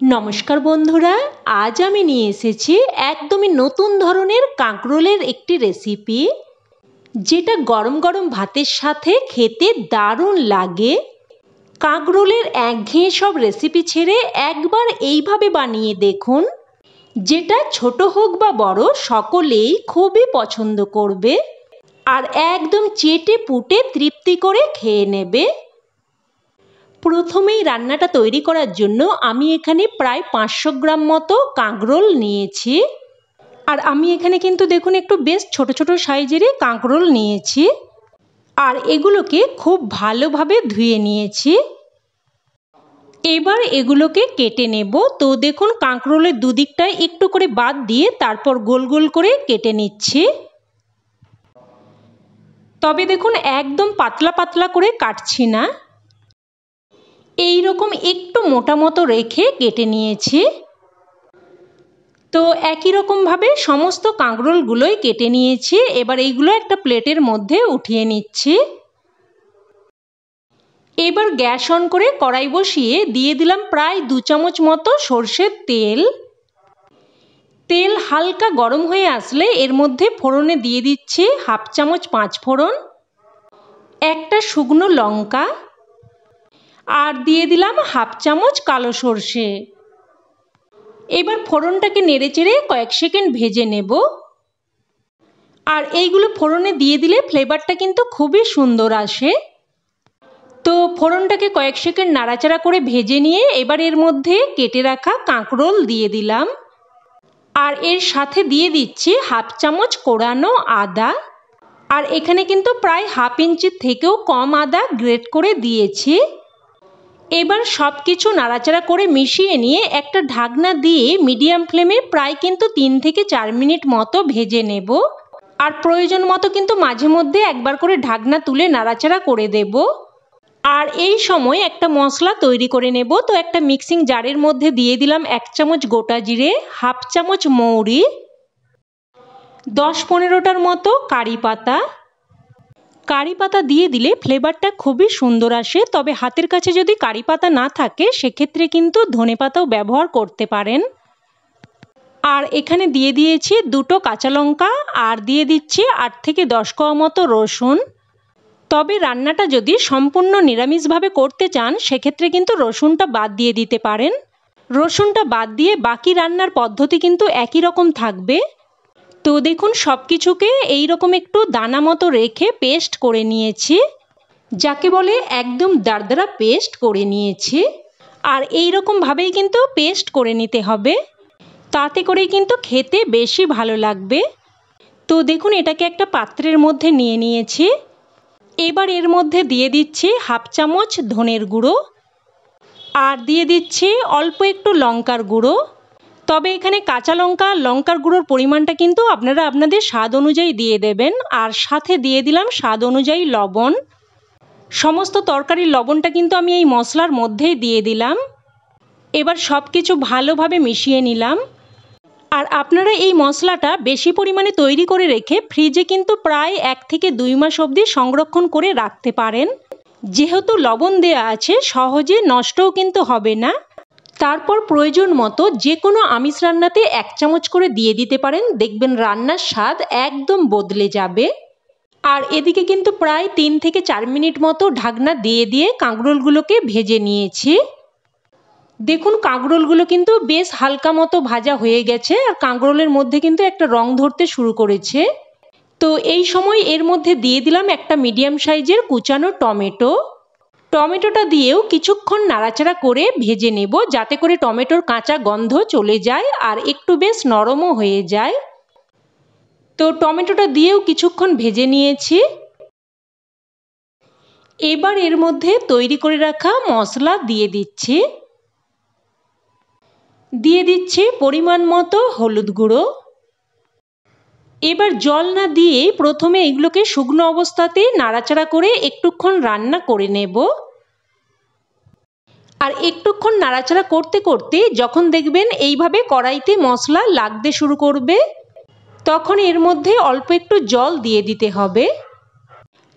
नमस्कार बंधुरा आज आमी निये एसेछि एकदमई नतून धरनेर काँकरोलेर एकटी रेसिपि जेटा गरम गरम भातेर साथे खेते दारुण लागे। काँकरोलेर एकघेये सब रेसिपि छेड़े एकबार एइभाবে बानिये देखुन, जेटा छोटो होक बा बड़ो सकलेई खूबই पछंद करबे और एकदम चेटे पुटे तृप्ति करे खेये नेबे। प्रथमेई रान्नाटा तैरी करार जोन्नो आमी एखाने प्राय 500 ग्राम मतो काँकरोल नियेछि और आमी एखाने किन्तु देखुन एकटु बेश छोटो छोटो साइजेरই काँकरोल नियेछि और एगुलोके खूब भालोभाবে धुए नियेछि। एबार एगुलोके केटे नेब। तो देखुन काँकरोलेर दुदिकटाय एकटु करे बाद दिए तारपर गोल गोल करे केटे निচ্ছি। तबे देखुन एकदम पातला पातला करे काटछि ना, এই রকম একটু মোটা মতো রেখে কেটে নিয়েছি। তো একই রকম ভাবে সমস্ত কাঁকরোলগুলোই কেটে নিয়েছি। এবার এইগুলো একটা প্লেটের মধ্যে উঠিয়ে নিচ্ছি। এবার গ্যাস অন করে কড়াই বসিয়ে দিয়ে দিলাম প্রায় 2 চামচ মতো সরষের তেল। তেল হালকা গরম হয়ে আসলে এর মধ্যে ফোড়নে দিয়ে দিচ্ছি 1/2 চামচ 5 ফোড়ন, একটা শুকনো লঙ্কা আর দিয়ে দিলাম 1/2 চামচ কালো সরষে। এবার ফোড়নটাকে নেড়েচেড়ে কয়েক সেকেন্ড ভেজে নেব। আর এইগুলো ফোড়নে দিয়ে দিলে ফ্লেভারটা কিন্তু খুবই সুন্দর আসে। তো ফোড়নটাকে কয়েক সেকেন্ড নাড়াচাড়া করে ভেজে নিয়ে এবার এর মধ্যে কেটে রাখা কাঁকরোল দিয়ে দিলাম আর এর সাথে দিয়ে দিচ্ছি 1/2 চামচ কোড়ানো আদা। আর এখানে কিন্তু প্রায় 1/2 ইঞ্চির থেকেও কম আদা গ্রেট করে দিয়েছি। এবার সবকিছু নাড়াচাড়া করে মিশিয়ে নিয়ে একটা ঢাকনা দিয়ে মিডিয়াম ফ্লেমে প্রায় কিন্তু 3 থেকে 4 মিনিট মতো ভেজে নেব। আর প্রয়োজন মতো কিন্তু মাঝে মধ্যে একবার করে ঢাকনা তুলে নাড়াচাড়া করে দেব। আর এই সময় একটা মশলা তৈরি করে নেব। তো একটা মিক্সিং জারের মধ্যে দিয়ে দিলাম 1 চামচ গোটা জিরে, 1/2 চামচ মৌরি, 10-15টার মতো কারি পাতা। কারি পাতা দিয়ে দিলে ফ্লেভারটা খুবই সুন্দর আসে। তবে হাতের কাছে যদি কারি পাতা না থাকে সেক্ষেত্রে কিন্তু ধনেপাতাও ব্যবহার করতে পারেন। আর এখানে দিয়ে দিয়েছি 2টো কাঁচা লঙ্কা আর দিয়ে দিচ্ছি 8 থেকে 10 কোয়া মতো রসুন। তবে রান্নাটা যদি সম্পূর্ণ নিরামিষভাবে করতে চান সেক্ষেত্রে কিন্তু রসুনটা বাদ দিয়ে দিতে পারেন। রসুনটা বাদ দিয়ে বাকি রান্নার পদ্ধতি কিন্তু একই রকম থাকবে। তো দেখুন সব কিছুকে এইরকম একটু দানা মতো রেখে পেস্ট করে নিয়েছি, যাকে বলে একদম দারদারা পেস্ট করে নিয়েছি। আর এই রকম ভাবেই কিন্তু পেস্ট করে নিতে হবে, তাতে করে কিন্তু খেতে বেশি ভালো লাগবে। তো দেখুন এটাকে একটা পাত্রের মধ্যে নিয়ে নিয়েছি। এবার এর মধ্যে দিয়ে দিচ্ছি 1/2 চামচ ধনের গুঁড়ো আর দিয়ে দিচ্ছি অল্প একটু লঙ্কার গুঁড়ো। তবে এখানে কাঁচা লঙ্কা লঙ্কার গুঁড়োর পরিমাণটা কিন্তু আপনারা আপনাদের স্বাদ অনুযায়ী দিয়ে দেবেন। আর সাথে দিয়ে দিলাম স্বাদ অনুযায়ী লবণ। সমস্ত তরকারির লবণটা কিন্তু আমি এই মশলার মধ্যেই দিয়ে দিলাম। এবার সব কিছু ভালোভাবে মিশিয়ে নিলাম। আর আপনারা এই মশলাটা বেশি পরিমাণে তৈরি করে রেখে ফ্রিজে কিন্তু প্রায় 1 থেকে 2 মাস অবধি সংরক্ষণ করে রাখতে পারেন। যেহেতু লবণ দেওয়া আছে সহজে নষ্টও কিন্তু হবে না। তারপর প্রয়োজন মতো যে কোনো আমিষ রান্নাতে 1 চামচ করে দিয়ে দিতে পারেন, দেখবেন রান্নার স্বাদ একদম বদলে যাবে। আর এদিকে কিন্তু প্রায় 3 থেকে 4 মিনিট মতো ঢাকনা দিয়ে দিয়ে কাঁকরোলগুলোকে ভেজে নিয়েছি। দেখুন কাঁকরোলগুলো কিন্তু বেশ হালকা মতো ভাজা হয়ে গেছে আর কাঁকরোলের মধ্যে কিন্তু একটা রং ধরতে শুরু করেছে। তো এই সময় এর মধ্যে দিয়ে দিলাম একটা মিডিয়াম সাইজের কুচানো টমেটো। টমেটোটা দিয়েও কিছুক্ষণ নাড়াচাড়া করে ভেজে নেব, যাতে করে টমেটোর কাঁচা গন্ধ চলে যায় আর একটু বেশ নরমও হয়ে যায়। তো টমেটোটা দিয়েও কিছুক্ষণ ভেজে নিয়েছি। এবার এর মধ্যে তৈরি করে রাখা মশলা দিয়ে দিচ্ছি। দিয়ে দিচ্ছি পরিমাণ মতো হলুদ গুঁড়ো। এবার জল না দিয়ে প্রথমে এগুলোকে শুকনো অবস্থাতে নাড়াচাড়া করে একটুক্ষণ রান্না করে নেব। আর একটুক্ষণ নাড়াচাড়া করতে করতে যখন দেখবেন এইভাবে কড়াইতে মশলা লাগতে শুরু করবে তখন এর মধ্যে অল্প একটু জল দিয়ে দিতে হবে।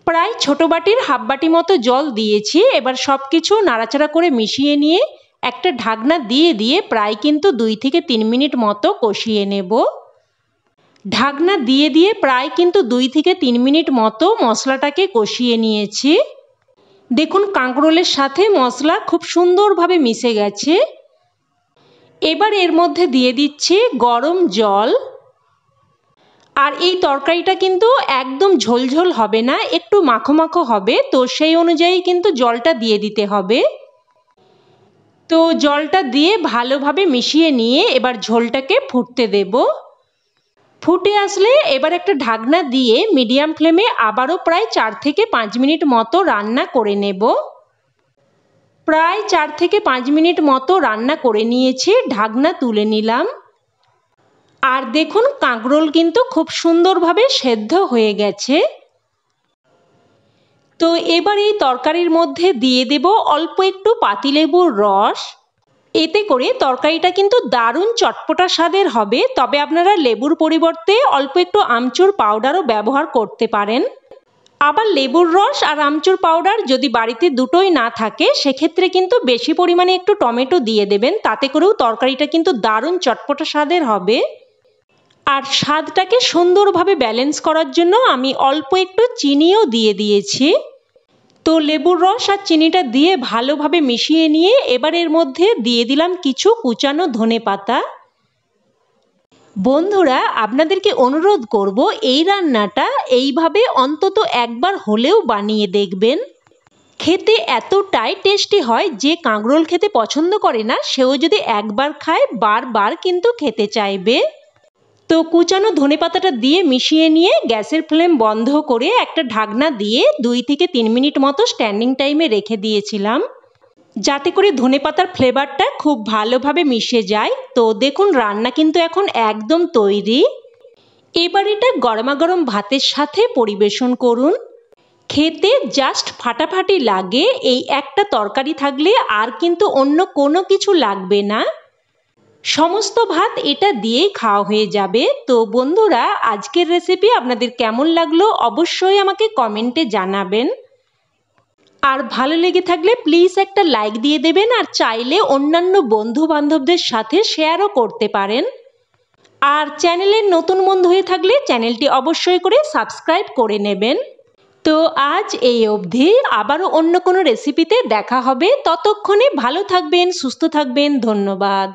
প্রায় ছোট বাটির 1/2 বাটি মতো জল দিয়েছি। এবার সব কিছু নাড়াচাড়া করে মিশিয়ে নিয়ে একটা ঢাকনা দিয়ে দিয়ে প্রায় কিন্তু 2 থেকে 3 মিনিট মতো কষিয়ে নেব। ঢাকনা দিয়ে দিয়ে প্রায় কিন্তু 2 থেকে 3 মিনিট মতো মশলাটাকে কষিয়ে নিয়েছি। দেখুন কাঁকরোলের সাথে মশলা খুব সুন্দরভাবে মিশে গেছে। এবার এর মধ্যে দিয়ে দিচ্ছি গরম জল। আর এই তরকারিটা কিন্তু একদম ঝোলঝোল হবে না, একটু মাখো মাখো হবে, তো সেই অনুযায়ী কিন্তু জলটা দিয়ে দিতে হবে। তো জলটা দিয়ে ভালোভাবে মিশিয়ে নিয়ে এবার ঝোলটাকে ফুটতে দেব। ফুটে আসলে এবার একটা ঢাকনা দিয়ে মিডিয়াম ফ্লেমে আবারও প্রায় 4 থেকে 5 মিনিট মতো রান্না করে নেব। প্রায় 4 থেকে 5 মিনিট মতো রান্না করে নিয়েছি, ঢাকনা তুলে নিলাম। আর দেখুন কাঁকরোল কিন্তু খুব সুন্দরভাবে সেদ্ধ হয়ে গেছে। তো এবার এই তরকারির মধ্যে দিয়ে দেব অল্প একটু পাতিলেবুর রস। এতে করে তরকারিটা কিন্তু দারুণ চটপটা স্বাদের হবে, তবে আপনারা লেবুর পরিবর্তে অল্প একটু আমচুর পাউডারও ব্যবহার করতে পারেন। আবার লেবুর রস আর আমচুর পাউডার যদি বাড়িতে দুটোই না থাকে সেক্ষেত্রে কিন্তু বেশি পরিমাণে একটু টমেটো দিয়ে দেবেন, তাতে করেও তরকারিটা কিন্তু দারুণ চটপটা স্বাদের হবে। আর স্বাদটাকে সুন্দরভাবে ব্যালেন্স করার জন্য আমি অল্প একটু চিনিও দিয়ে দিয়েছি। তো লেবুর রস আর চিনিটা দিয়ে ভালোভাবে মিশিয়ে নিয়ে এবার এর মধ্যে দিয়ে দিলাম কিছু কুচানো ধনেপাতা। বন্ধুরা আপনাদেরকে অনুরোধ করব এই রান্নাটা এইভাবে অন্তত একবার হলেও বানিয়ে দেখবেন। খেতে এতটাই টেস্টি হয়, যে কাঁকরোল খেতে পছন্দ করে না সেও যদি একবার খায় বারবার কিন্তু খেতে চাইবে। তো কুচানো ধনেপাতাটা দিয়ে মিশিয়ে নিয়ে গ্যাসের ফ্লেম বন্ধ করে একটা ঢাকনা দিয়ে 2 থেকে 3 মিনিট মতো স্ট্যান্ডিং টাইমে রেখে দিয়েছিলাম, যাতে করে ধনেপাতার ফ্লেভারটা খুব ভালোভাবে মিশে যায়। তো দেখুন রান্না কিন্তু এখন একদম তৈরি। এবার এটা গরমাগরম ভাতের সাথে পরিবেশন করুন। খেতে জাস্ট ফাটাফাটি লাগে, এই একটা তরকারি থাকলে আর কিন্তু অন্য কোনো কিছু লাগবে না। সমস্ত ভাত এটা দিয়েই খাওয়া হয়ে যাবে। তো বন্ধুরা আজকের রেসিপি আপনাদের কেমন লাগলো অবশ্যই আমাকে কমেন্টে জানাবেন। আর ভালো লেগে থাকলে প্লিজ একটা লাইক দিয়ে দেবেন, আর চাইলে অন্যান্য বন্ধু বান্ধবদের সাথে শেয়ারও করতে পারেন। আর চ্যানেলের নতুন বন্ধু হয়ে থাকলে চ্যানেলটি অবশ্যই করে সাবস্ক্রাইব করে নেবেন। তো আজ এই অবধি, আবারও অন্য কোনো রেসিপিতে দেখা হবে। ততক্ষণে ভালো থাকবেন, সুস্থ থাকবেন। ধন্যবাদ।